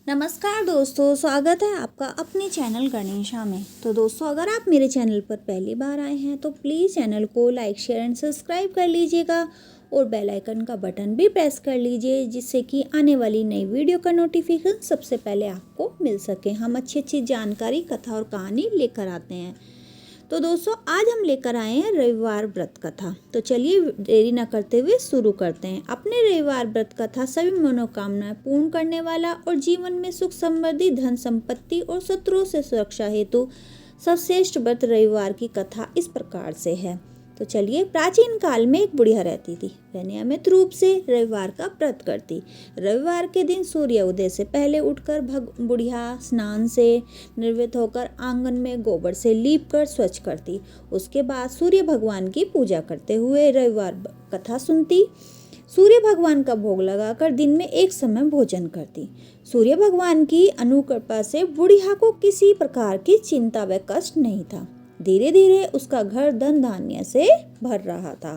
नमस्कार दोस्तों, स्वागत है आपका अपने चैनल गणेशा में। तो दोस्तों, अगर आप मेरे चैनल पर पहली बार आए हैं तो प्लीज़ चैनल को लाइक शेयर एंड सब्सक्राइब कर लीजिएगा और बेल आइकन का बटन भी प्रेस कर लीजिए, जिससे कि आने वाली नई वीडियो का नोटिफिकेशन सबसे पहले आपको मिल सके। हम अच्छी जानकारी, कथा और कहानी लेकर आते हैं। तो दोस्तों, आज हम लेकर आए हैं रविवार व्रत कथा। तो चलिए देरी न करते हुए शुरू करते हैं। अपने रविवार व्रत कथा सभी मनोकामनाएं पूर्ण करने वाला और जीवन में सुख समृद्धि, धन संपत्ति और शत्रुओं से सुरक्षा हेतु सर्वश्रेष्ठ व्रत रविवार की कथा इस प्रकार से है। तो चलिए, प्राचीन काल में एक बुढ़िया रहती थी। वह नियमित रूप से रविवार का व्रत करती। रविवार के दिन सूर्य उदय से पहले उठकर बुढ़िया स्नान से निर्वृत्त होकर आंगन में गोबर से लीप कर स्वच्छ करती। उसके बाद सूर्य भगवान की पूजा करते हुए रविवार कथा सुनती। सूर्य भगवान का भोग लगाकर दिन में एक समय भोजन करती। सूर्य भगवान की अनुकृपा से बुढ़िया को किसी प्रकार की चिंता व कष्ट नहीं था। धीरे धीरे उसका घर धन धान्य से भर रहा था।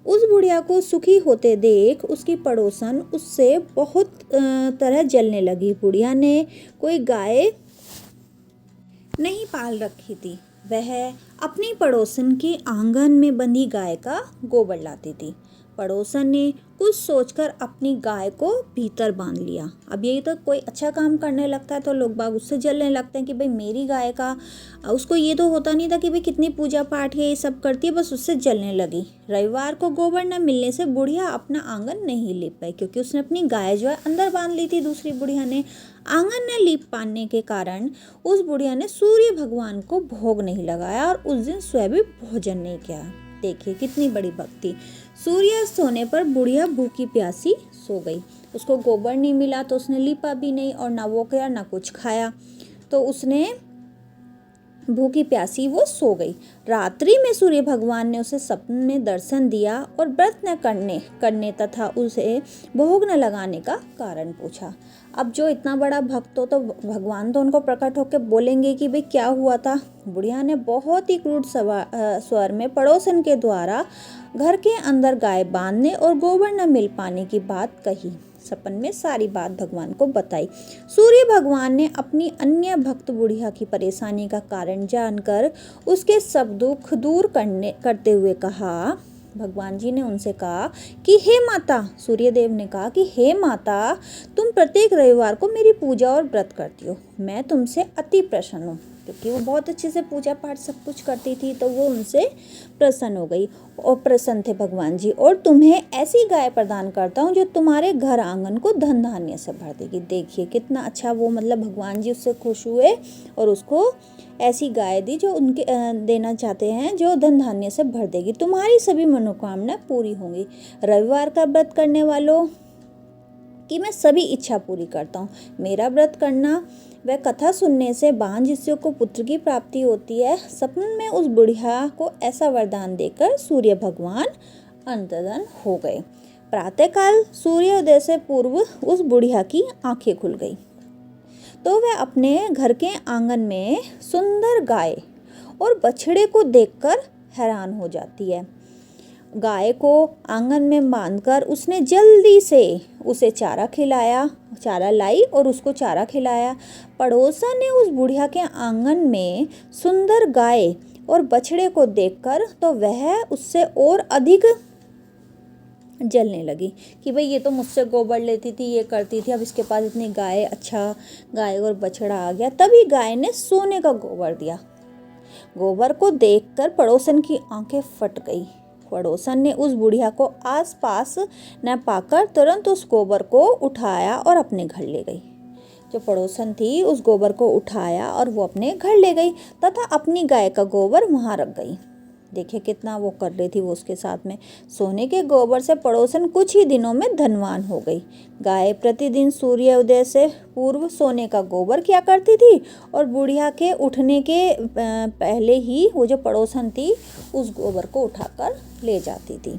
उस बुढ़िया को सुखी होते देख उसकी पड़ोसन उससे बहुत तरह जलने लगी। बुढ़िया ने कोई गाय नहीं पाल रखी थी। वह अपनी पड़ोसन के आंगन में बंधी गाय का गोबर लाती थी। पड़ोसन ने कुछ सोचकर अपनी गाय को भीतर बांध लिया। अब यही तो कोई अच्छा काम करने लगता है तो लोग बाग उससे जलने लगते हैं कि भाई मेरी गाय का। उसको ये तो होता नहीं था कि भाई कितनी पूजा पाठ है, ये सब करती है, बस उससे जलने लगी। रविवार को गोबर न मिलने से बुढ़िया अपना आंगन नहीं लीप पाई, क्योंकि उसने अपनी गाय जो है अंदर बांध ली थी। दूसरी बुढ़िया ने आंगन न लीप पाने के कारण उस बुढ़िया ने सूर्य भगवान को भोग नहीं लगाया और उस दिन स्वयं भी भोजन नहीं किया। देखिए कितनी बड़ी भक्ति। सूर्यास्त होने पर बुढ़िया भूखी प्यासी सो गई। उसको गोबर नहीं मिला तो उसने लीपा भी नहीं और ना वो किया ना कुछ खाया। तो उसने भूखी प्यासी वो सो गई। रात्रि में सूर्य भगवान ने उसे सपने में दर्शन दिया और व्रत न करने तथा उसे भोग न लगाने का कारण पूछा। अब जो इतना बड़ा भक्त हो तो भगवान तो उनको प्रकट होकर बोलेंगे कि भाई क्या हुआ था। बुढ़िया ने बहुत ही क्रूर स्वर में पड़ोसन के द्वारा घर के अंदर गाय बांधने और गोबर न मिल पाने की बात कही। सपन में सारी बात भगवान को बताई। सूर्य भगवान ने अपनी अन्य भक्त बुढ़िया की परेशानी का कारण जानकर उसके सब दुख दूर करते हुए कहा। भगवान जी ने उनसे कहा कि हे माता, सूर्यदेव ने कहा कि हे माता, तुम प्रत्येक रविवार को मेरी पूजा और व्रत करती हो। मैं तुमसे अति प्रसन्न हूँ, क्योंकि वो बहुत अच्छे से पूजा पाठ सब कुछ करती थी। तो वो उनसे प्रसन्न हो गई और प्रसन्न थे भगवान जी। और तुम्हें ऐसी गाय प्रदान करता हूँ जो तुम्हारे घर आंगन को धन धान्य से भर देगी। देखिए कितना अच्छा वो, मतलब भगवान जी उससे खुश हुए और उसको ऐसी गाय दी जो उनके देना चाहते हैं, जो धन धान्य से भर देगी। तुम्हारी सभी मनोकामना पूरी होंगी। रविवार का व्रत करने वालों कि मैं सभी इच्छा पूरी करता हूँ। मेरा व्रत करना व कथा सुनने से भांजियों को पुत्र की प्राप्ति होती है। सपन में उस बुढ़िया को ऐसा वरदान देकर सूर्य भगवान अंतर्धान हो गए। प्रातःकाल सूर्योदय से पूर्व उस बुढ़िया की आंखें खुल गई तो वह अपने घर के आंगन में सुंदर गाय और बछड़े को देखकर हैरान हो जाती है। गाय को आंगन में बांधकर उसने जल्दी से उसे चारा लाई और उसको चारा खिलाया। पड़ोसन ने उस बुढ़िया के आंगन में सुंदर गाय और बछड़े को देखकर तो वह उससे और अधिक जलने लगी कि भाई ये तो मुझसे गोबर लेती थी, ये करती थी, अब इसके पास इतनी गाय और बछड़ा आ गया। तभी गाय ने सोने का गोबर दिया। गोबर को देखकर पड़ोसन की आंखें फट गई। पड़ोसन ने उस बुढ़िया को आसपास न पाकर तुरंत उस गोबर को उठाया और अपने घर ले गई। जो पड़ोसन थी उस गोबर को उठाया और वो अपने घर ले गई तथा अपनी गाय का गोबर वहां रख गई। देखिए कितना वो कर रही थी वो उसके साथ में। सोने के गोबर से पड़ोसन कुछ ही दिनों में धनवान हो गई। गाय प्रतिदिन सूर्योदय से पूर्व सोने का गोबर किया करती थी और बुढ़िया के उठने के पहले ही वो जो पड़ोसन थी उस गोबर को उठाकर ले जाती थी।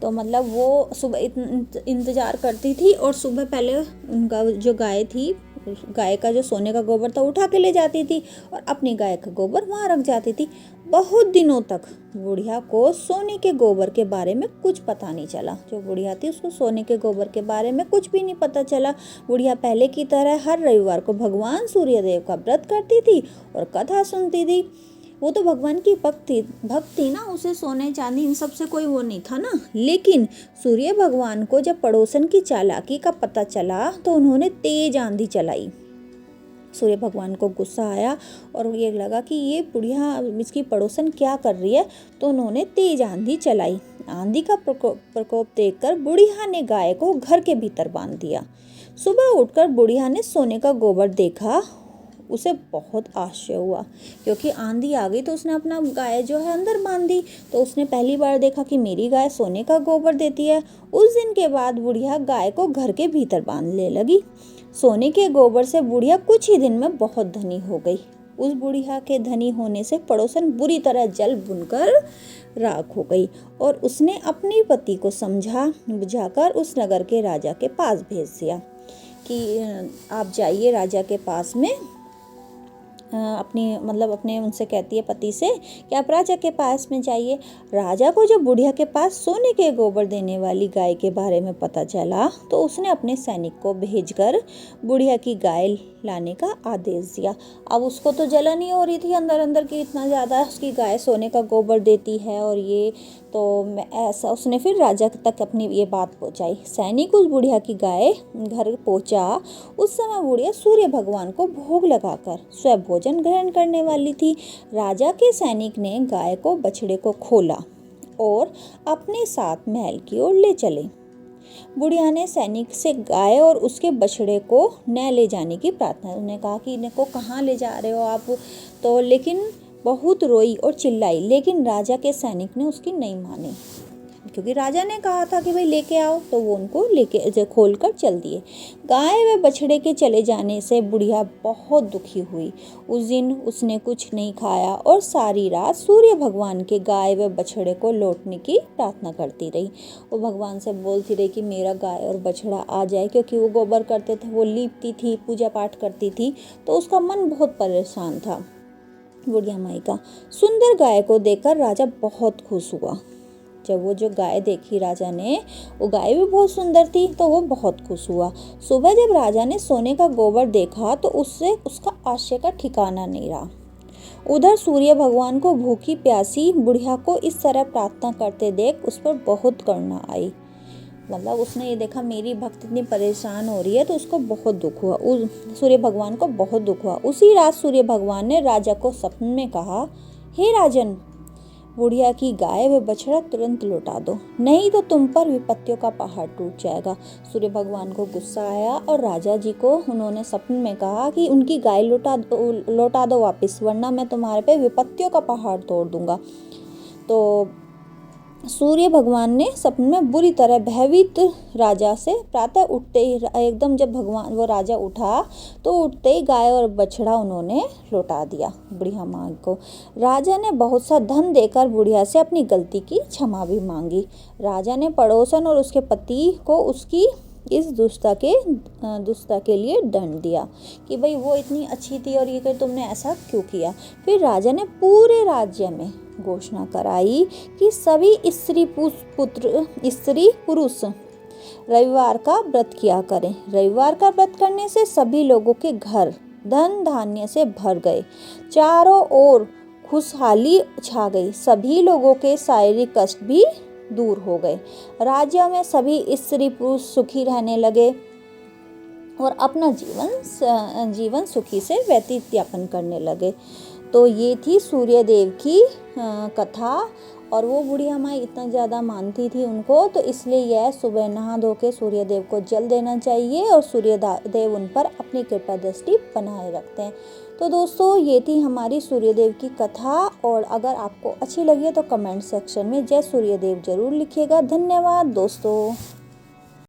तो वो सुबह इंतज़ार करती थी और सुबह पहले उनका जो गाय थी गाय का जो सोने का गोबर था उठा के ले जाती थी और अपनी गाय का गोबर वहाँ रख जाती थी। बहुत दिनों तक बुढ़िया को सोने के गोबर के बारे में कुछ पता नहीं चला। जो बुढ़िया थी उसको सोने के गोबर के बारे में कुछ भी नहीं पता चला। बुढ़िया पहले की तरह हर रविवार को भगवान सूर्यदेव का व्रत करती थी और कथा सुनती थी। वो तो भगवान की भक्ति ना, उसे सोने चांदी इन सब से कोई वो नहीं था ना। लेकिन सूर्य भगवान को जब पड़ोसन की चालाकी का पता चला तो उन्होंने तेज आंधी चलाई। सूर्य भगवान को गुस्सा आया और ये लगा कि ये बुढ़िया इसकी पड़ोसन क्या कर रही है, तो उन्होंने तेज आंधी चलाई। आंधी का प्रकोप देखकर बुढ़िया ने गाय को घर के भीतर बांध दिया। सुबह उठकर बुढ़िया ने सोने का गोबर देखा। उसे बहुत आश्चर्य हुआ, क्योंकि आंधी आ गई तो उसने अपना गाय जो है अंदर बांध दी। तो उसने पहली बार देखा कि मेरी गाय सोने का गोबर देती है। उस दिन के बाद बुढ़िया गाय को घर के भीतर बांधने लगी। सोने के गोबर से बुढ़िया कुछ ही दिन में बहुत धनी हो गई। उस बुढ़िया के धनी होने से पड़ोसन बुरी तरह जल भुनकर राख हो गई और उसने अपने पति को समझा बुझाकर उस नगर के राजा के पास भेज दिया कि आप जाइए राजा के पास में, अपने उनसे कहती है पति से कि आप राजा के पास में जाइए। राजा को जब बुढ़िया के पास सोने के गोबर देने वाली गाय के बारे में पता चला तो उसने अपने सैनिक को भेजकर बुढ़िया की गाय लाने का आदेश दिया। अब उसको तो जलन ही हो रही थी अंदर अंदर कि इतना ज़्यादा उसकी गाय सोने का गोबर देती है और ये तो ऐसा। उसने फिर राजा तक अपनी ये बात पहुंचाई। सैनिक उस बुढ़िया की गाय घर पहुंचा। उस समय बुढ़िया सूर्य भगवान को भोग लगाकर स्वयं भोजन ग्रहण करने वाली थी। राजा के सैनिक ने गाय को बछड़े को खोला और अपने साथ महल की ओर ले चले। बुढ़िया ने सैनिक से गाय और उसके बछड़े को न ले जाने की प्रार्थना। उन्होंने कहा कि इनको कहाँ ले जा रहे हो आप, तो लेकिन बहुत रोई और चिल्लाई, लेकिन राजा के सैनिक ने उसकी नहीं मानी, क्योंकि राजा ने कहा था कि भाई लेके आओ, तो वो उनको लेके खोल कर चल दिए। गाय व बछड़े के चले जाने से बुढ़िया बहुत दुखी हुई। उस दिन उसने कुछ नहीं खाया और सारी रात सूर्य भगवान के गाय व बछड़े को लौटने की प्रार्थना करती रही। वो भगवान से बोलती रही कि मेरा गाय और बछड़ा आ जाए, क्योंकि वो गोबर करते थे, वो लीपती थी, पूजा पाठ करती थी, तो उसका मन बहुत परेशान था। बुढ़िया माई का सुंदर गाय को देखकर राजा बहुत खुश हुआ। जब वो जो गाय देखी राजा ने, वो गाय भी बहुत सुंदर थी, तो वो बहुत खुश हुआ। सुबह जब राजा ने सोने का गोबर देखा तो उससे उसका आश्चर्य का ठिकाना नहीं रहा। उधर सूर्य भगवान को भूखी प्यासी बुढ़िया को इस तरह प्रार्थना करते देख उस पर बहुत करुणा आई। मतलब उसने ये देखा मेरी भक्त इतनी परेशान हो रही है, तो उसको बहुत दुख हुआ। सूर्य भगवान को बहुत दुख हुआ। उसी रात सूर्य भगवान ने राजा को सपने में कहा, हे राजन, बुढ़िया की गाय व बछड़ा तुरंत लौटा दो, नहीं तो तुम पर विपत्तियों का पहाड़ टूट जाएगा। सूर्य भगवान को गुस्सा आया और राजा जी को उन्होंने सपने में कहा कि उनकी गाय लौटा दो वापस, वरना मैं तुम्हारे पे विपत्तियों का पहाड़ तोड़ दूंगा। तो सूर्य भगवान ने सपने में बुरी तरह भयभीत राजा से प्रातः उठते ही एकदम जब भगवान वो राजा उठा तो उठते ही गाय और बछड़ा उन्होंने लौटा दिया बुढ़िया माँ को। राजा ने बहुत सा धन देकर बुढ़िया से अपनी गलती की क्षमा भी मांगी। राजा ने पड़ोसन और उसके पति को उसकी इस दुष्टता के लिए दंड दिया कि भाई वो इतनी अच्छी थी और ये कि तुमने ऐसा क्यों किया। फिर राजा ने पूरे राज्य में घोषणा कराई कि सभी स्त्री पुरुष रविवार का व्रत किया करें। रविवार का व्रत करने से सभी लोगों के घर धन धान्य से भर गए, चारों ओर खुशहाली छा गई, सभी लोगों के शारीरिक कष्ट भी दूर हो गए। राज्य में सभी स्त्री पुरुष सुखी रहने लगे और अपना जीवन सुखी से व्यतीत यापन करने लगे। तो ये थी सूर्य देव की कथा। और वो बुढ़िया माँ इतना ज़्यादा मानती थी उनको, तो इसलिए यह सुबह नहा धो के सूर्य देव को जल देना चाहिए और सूर्य देव उन पर अपनी कृपा दृष्टि बनाए रखते हैं। तो दोस्तों ये थी हमारी सूर्यदेव की कथा। और अगर आपको अच्छी लगी है तो कमेंट सेक्शन में जय सूर्यदेव जरूर लिखिएगा। धन्यवाद दोस्तों।